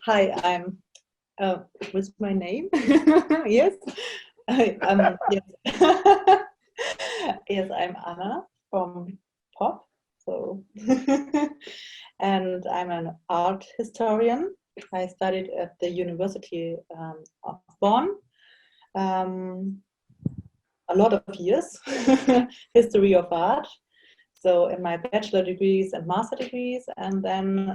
Hi, I'm with my name. Yes, yes. Yes, I'm Anna from POPP. So, and I'm an art historian. I studied at the University of Bonn. Um, a lot of years, history of art. So in my bachelor degrees and master degrees, and then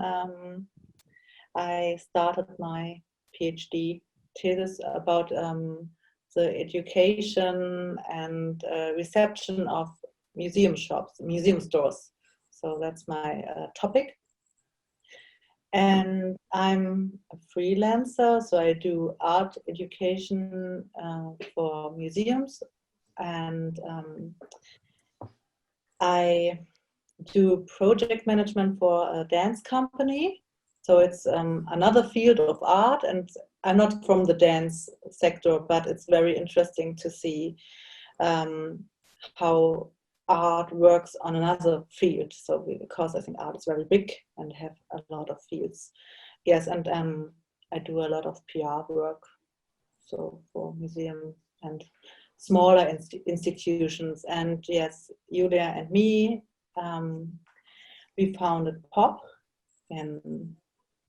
I started my PhD thesis about the education and reception of museum shops, museum stores. So that's my topic. And I'm a freelancer, so I do art education for museums, and I do project management for a dance company. So it's another field of art, and I'm not from the dance sector, but it's very interesting to see how art works on another field. So because I think art is very big and have a lot of fields. Yes, and I do a lot of PR work, so for museums and smaller institutions. And yes, Julia and me, we founded POPP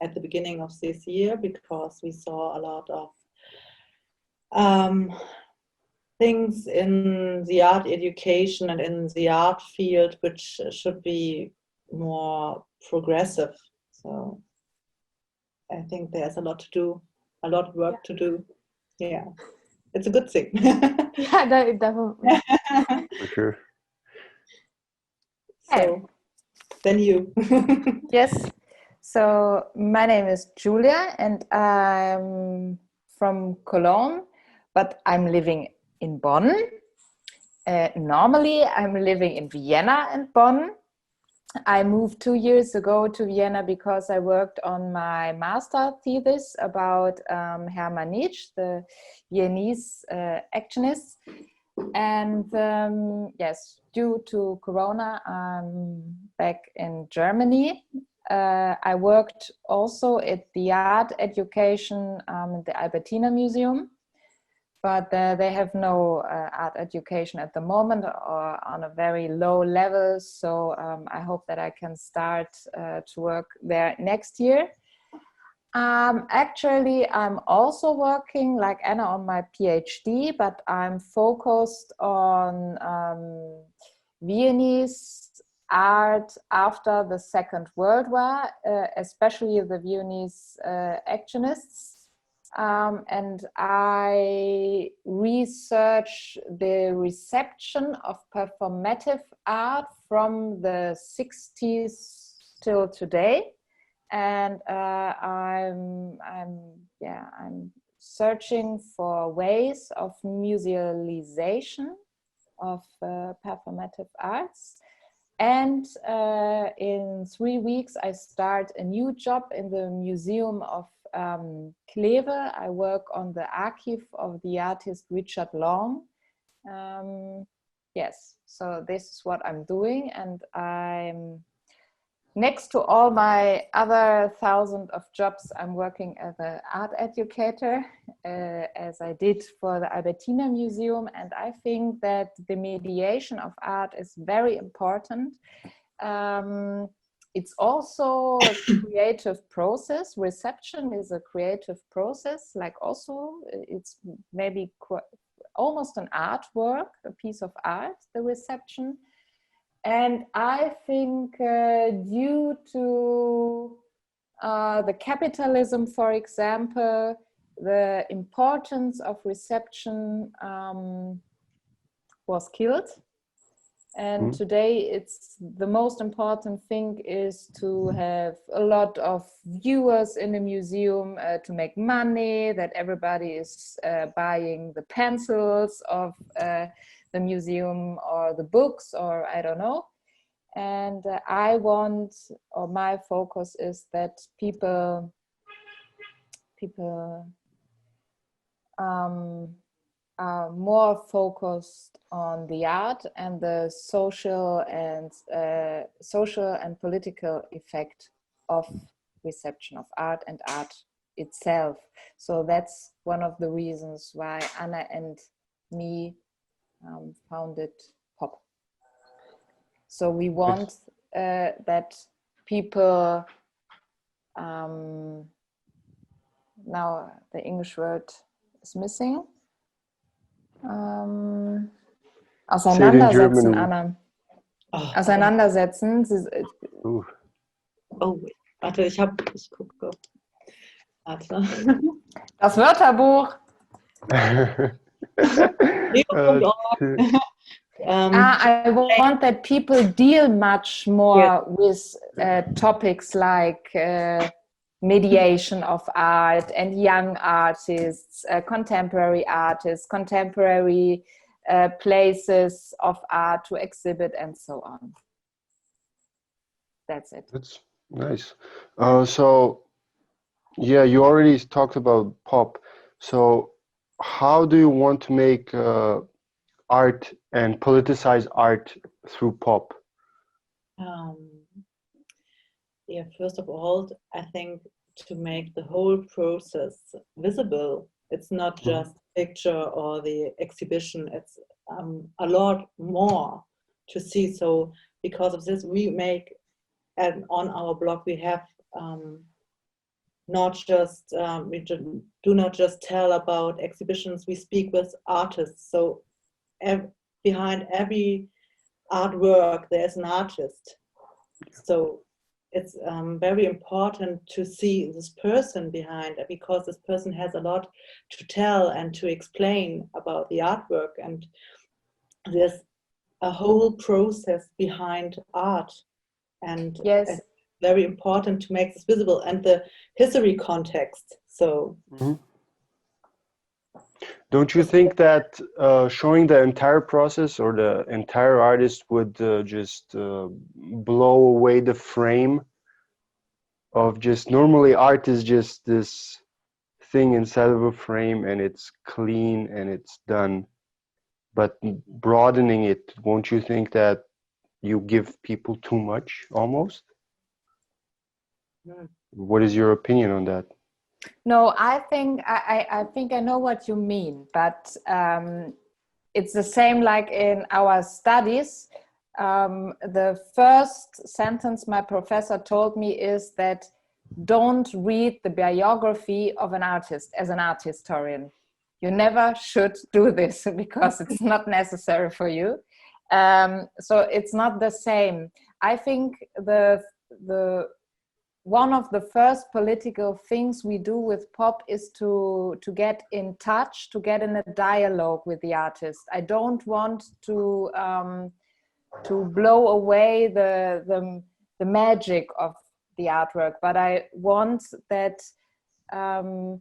at the beginning of this year because we saw a lot of things in the art education and in the art field which should be more progressive. So I think there's a lot to do, a lot of work to do. Yeah, it's a good thing. Yeah, definitely. For sure. So then you. Yes. So my name is Julia and I'm from Cologne, but I'm living in Bonn. Normally I'm living in Vienna and Bonn. I moved 2 years ago to Vienna because I worked on my master thesis about Hermann Nietzsche, the Viennese actionist. And yes, due to Corona, I'm back in Germany. I worked also at the art education at the Albertina Museum, but they have no art education at the moment or on a very low level. So I hope that I can start to work there next year. Actually, I'm also working like Anna on my PhD, but I'm focused on Viennese art after the Second World War, especially the Viennese actionists. And I research the reception of performative art from the 60s till today. And I'm searching for ways of musealization of performative arts. And in 3 weeks, I start a new job in the Museum of Kleve. I work on the archive of the artist Richard Long. Yes, so this is what I'm doing, and I'm next to all my other thousands of jobs, I'm working as an art educator, as I did for the Albertina Museum. And I think that the mediation of art is very important. It's also a creative process. Reception is a creative process, like also it's maybe almost an artwork, a piece of art, the reception. And I think due to the capitalism, for example, the importance of reception was killed. And today it's the most important thing is to have a lot of viewers in the museum to make money, that everybody is buying the pencils of the museum or the books, or I don't know. And I want, or my focus is that people are more focused on the art and the social and political effect of reception of art and art itself. So that's one of the reasons why Anna and me founded POPP. So we want that people, now the English word is missing, auseinandersetzen, Anna. Oh, Auseinandersetzen. oh, warte, ich gucke. Warte. Das Wörterbuch. I want that people deal much more with topics like mediation of art and young artists, contemporary places of art to exhibit and so on. That's it. That's nice. So yeah, you already talked about POPP. So how do you want to make art and politicize art through POPP? Yeah, first of all, I think to make the whole process visible. It's not just picture or the exhibition, it's a lot more to see. So because of this, we make, and on our blog we have not just, we do not just tell about exhibitions, we speak with artists. So behind every artwork there's an artist. So it's very important to see this person behind, because this person has a lot to tell and to explain about the artwork, and there's a whole process behind art, and it's very important to make this visible, and the history context. So don't you think that showing the entire process or the entire artist would just blow away the frame of just, normally art is just this thing inside of a frame and it's clean and it's done, but broadening it, won't you think that you give people too much almost? What is your opinion on that? No, I think I know what you mean, but it's the same like in our studies. The first sentence my professor told me is that don't read the biography of an artist as an art historian. You never should do this because it's not necessary for you. So it's not the same. I think the one of the first political things we do with POPP is to get in touch, to get in a dialogue with the artist. I don't want to blow away the magic of the artwork, but I want that the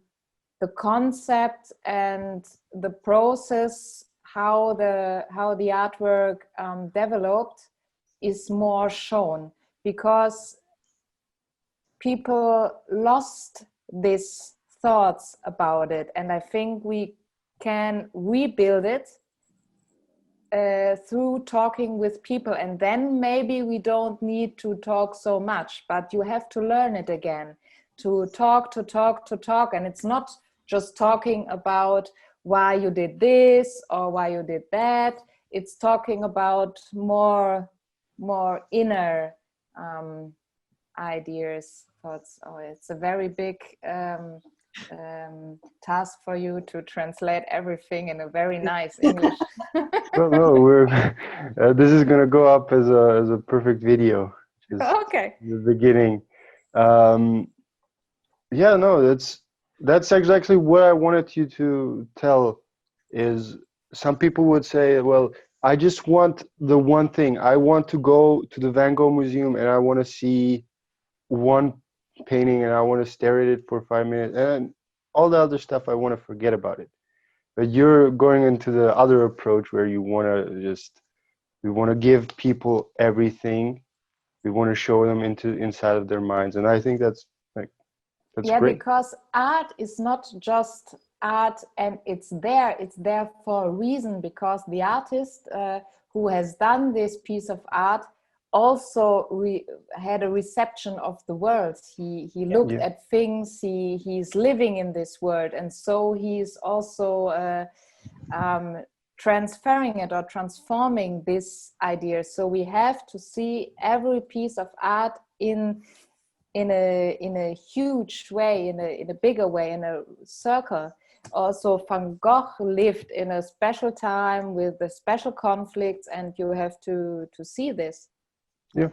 concept and the process, how the artwork developed, is more shown, because people lost these thoughts about it, and I think we can rebuild it through talking with people, and then maybe we don't need to talk so much, but you have to learn it again, to talk, and it's not just talking about why you did this or why you did that. It's talking about more inner ideas, thoughts. Oh, it's a very big task for you to translate everything in a very nice English. Well, no, this is gonna go up as a perfect video. Okay. The beginning. Yeah, no, that's exactly what I wanted you to tell. Is some people would say, well, I just want the one thing. I want to go to the Van Gogh Museum and I want to see one painting and I want to stare at it for 5 minutes, and all the other stuff I want to forget about it. But you're going into the other approach where you want to we want to give people everything. We want to show them inside of their minds, and I think that's great. Because art is not just art, and it's there for a reason, because the artist who has done this piece of art also had a reception of the world. He looked at things. He's living in this world, and so he's also transferring it or transforming this idea. So we have to see every piece of art in a huge way, in a bigger way, in a circle. Also, Van Gogh lived in a special time with the special conflicts, and you have to see this. Yeah.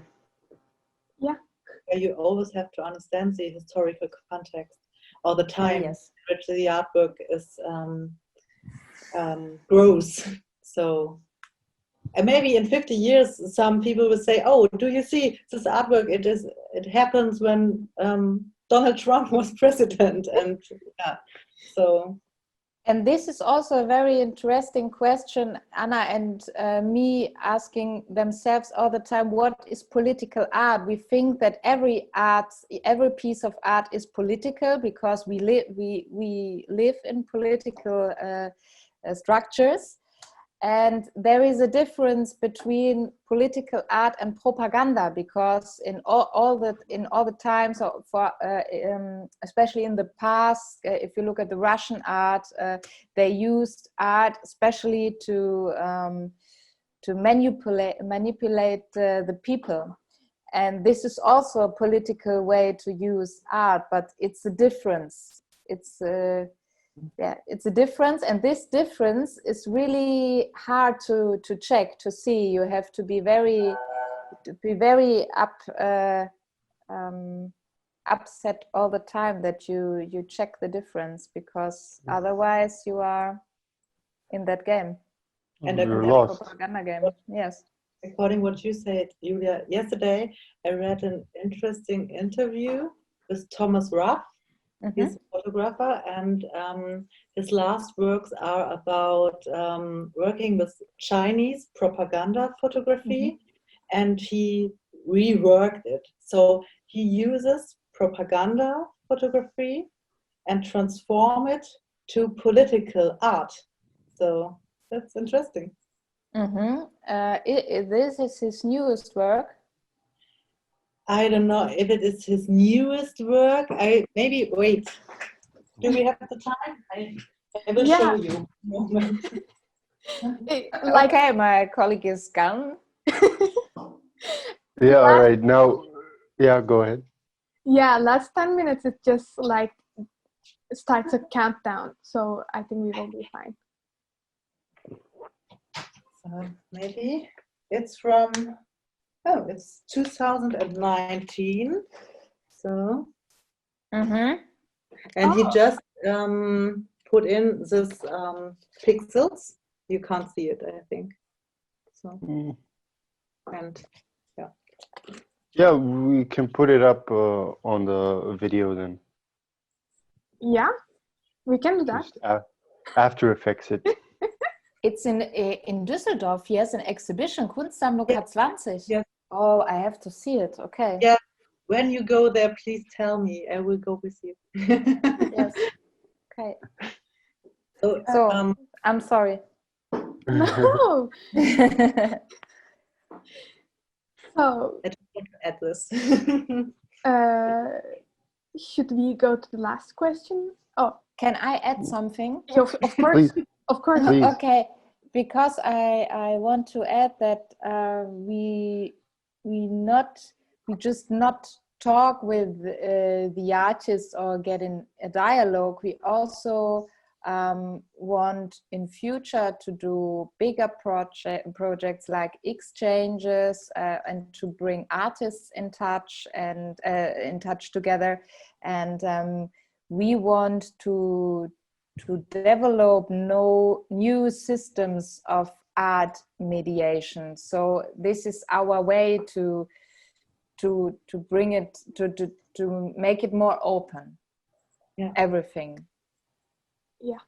You always have to understand the historical context or the time in which the artwork is grows. So, and maybe in 50 years, some people will say, "Oh, do you see this artwork? It happens when Donald Trump was president," and so. And this is also a very interesting question, Anna, and me asking themselves all the time, what is political art? We think that every piece of art is political because we live in political structures. And there is a difference between political art and propaganda, because in all the times, especially in the past, if you look at the Russian art, they used art especially to manipulate the people. And this is also a political way to use art, but it's a difference. It's a difference, and this difference is really hard to check, to see. You have to be very upset all the time that you check the difference, because otherwise you are in that game. And you're lost. Propaganda game. Yes. According to what you said, Julia, yesterday I read an interesting interview with Thomas Ruff. He's a photographer, and his last works are about working with Chinese propaganda photography, and he reworked it. So he uses propaganda photography and transform it to political art. So that's interesting. This is his newest work. I don't know if it is his newest work. Maybe wait. Do we have the time? I will show you. Okay, my colleague is gone. Yeah. All right. Now, yeah. Go ahead. Yeah. Last 10 minutes, it just like starts a countdown. So I think we will be fine. So maybe it's from. Oh, it's 2019. So, and he just put in this pixels. You can't see it, I think. So, and yeah, we can put it up on the video then. Yeah, we can do that. Just After Effects it. It's in Düsseldorf. He has an exhibition, Kunstsammlung K20. Yes. Oh, I have to see it. Okay. Yeah. When you go there, please tell me. I will go with you. Yes. Okay. So I'm sorry. No. So I just want to add this. should we go to the last question? Oh, can I add something? of course. Please. Of course. Please. Okay, because I want to add that we just not talk with the artists or get in a dialogue. We also want in future to do bigger projects like exchanges and to bring artists in touch and in touch together, and we want to develop new systems of art mediation. So this is our way to bring it to make it more open. Yeah. Everything. Yeah.